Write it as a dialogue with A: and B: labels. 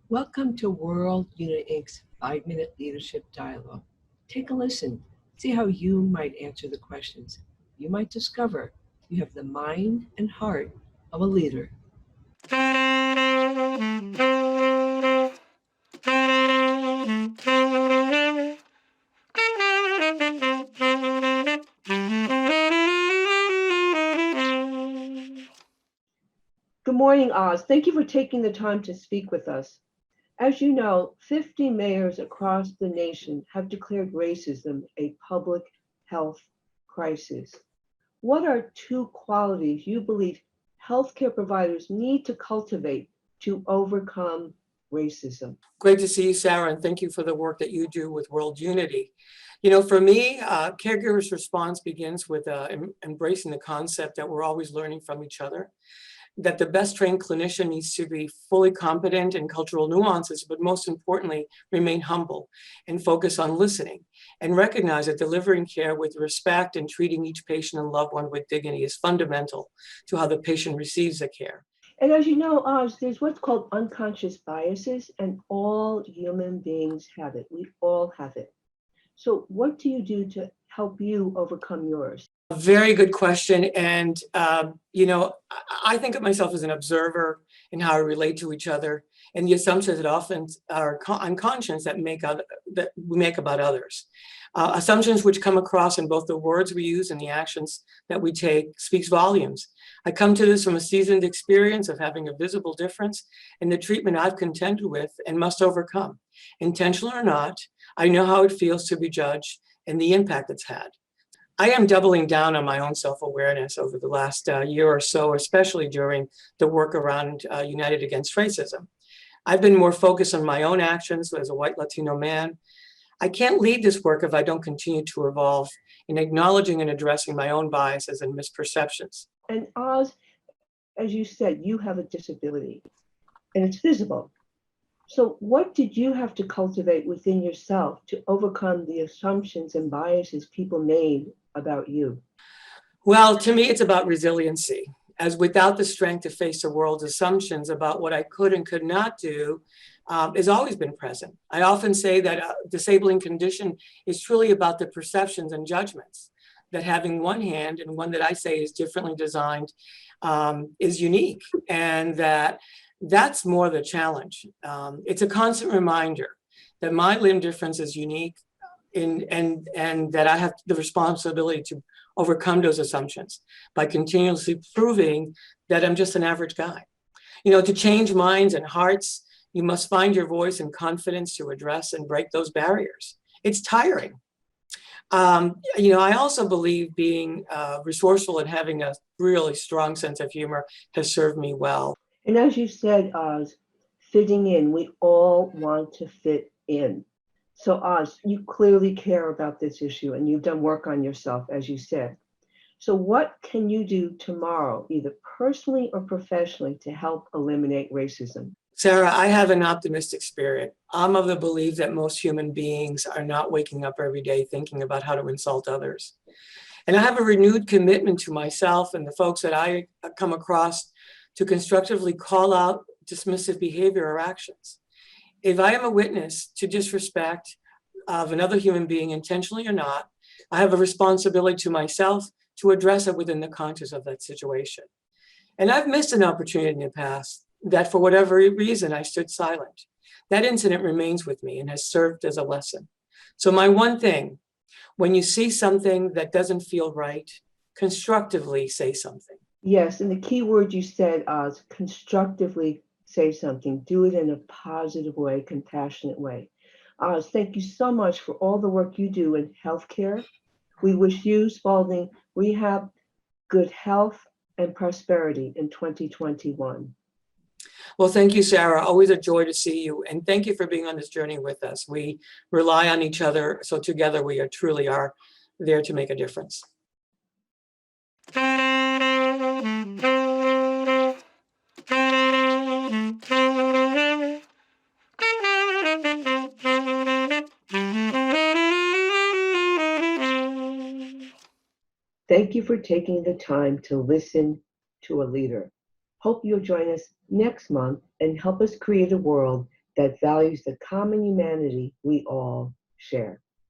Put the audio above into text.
A: Welcome to World Unit Inc.'s 5-Minute Leadership Dialogue. Take a listen. See how you might answer the questions. You might discover you have the mind and heart of a leader. Good morning, Oz. Thank you for taking the time to speak with us. As you know, 50 mayors across the nation have declared racism a public health crisis. What are two qualities you believe healthcare providers need to cultivate to overcome racism?
B: Great to see you, Sarah, and thank you for the work that you do with World Unity. For me, caregivers' response begins with embracing the concept that we're always learning from each other, that the best trained clinician needs to be fully competent in cultural nuances, but most importantly, remain humble and focus on listening and recognize that delivering care with respect and treating each patient and loved one with dignity is fundamental to how the patient receives the care.
A: And as you know, Oz, there's what's called unconscious biases, and all human beings have it. We all have it. So, what do you do to help you overcome yours?
B: Very good question. And, I think of myself as an observer in how we relate to each other and the assumptions that often are unconscious that we make about others. Assumptions which come across in both the words we use and the actions that we take speaks volumes. I come to this from a seasoned experience of having a visible difference in the treatment I've contended with and must overcome. Intentional or not, I know how it feels to be judged and the impact it's had. I am doubling down on my own self-awareness over the last year or so, especially during the work around United Against Racism. I've been more focused on my own actions as a white Latino man. I can't lead this work if I don't continue to evolve in acknowledging and addressing my own biases and misperceptions.
A: And Oz, as you said, you have a disability and it's visible. So, what did you have to cultivate within yourself to overcome the assumptions and biases people made about you?
B: Well, to me, it's about resiliency, as without the strength to face the world's assumptions about what I could and could not do has always been present. I often say that a disabling condition is truly about the perceptions and judgments, that having one hand and one that I say is differently designed is unique, and that's more the challenge. It's a constant reminder that my limb difference is unique and that I have the responsibility to overcome those assumptions by continuously proving that I'm just an average guy. To change minds and hearts, you must find your voice and confidence to address and break those barriers. It's tiring. I also believe being resourceful and having a really strong sense of humor has served me well.
A: And as you said, Oz, fitting in, we all want to fit in. So, Oz, you clearly care about this issue and you've done work on yourself, as you said. So, what can you do tomorrow, either personally or professionally, to help eliminate racism?
B: Sarah, I have an optimistic spirit. I'm of the belief that most human beings are not waking up every day thinking about how to insult others. And I have a renewed commitment to myself and the folks that I come across to constructively call out dismissive behavior or actions. If I am a witness to disrespect of another human being, intentionally or not, I have a responsibility to myself to address it within the context of that situation. And I've missed an opportunity in the past that for whatever reason I stood silent. That incident remains with me and has served as a lesson. So my one thing, when you see something that doesn't feel right, constructively say something.
A: Yes, and the key word you said, Oz, constructively say something. Do it in a positive way, compassionate way. Oz, thank you so much for all the work you do in healthcare. We wish you, Spalding, rehab, good health and prosperity in 2021.
B: Well, thank you, Sarah. Always a joy to see you. And thank you for being on this journey with us. We rely on each other. So together we truly are there to make a difference.
A: Thank you for taking the time to listen to a leader. Hope you'll join us next month and help us create a world that values the common humanity we all share.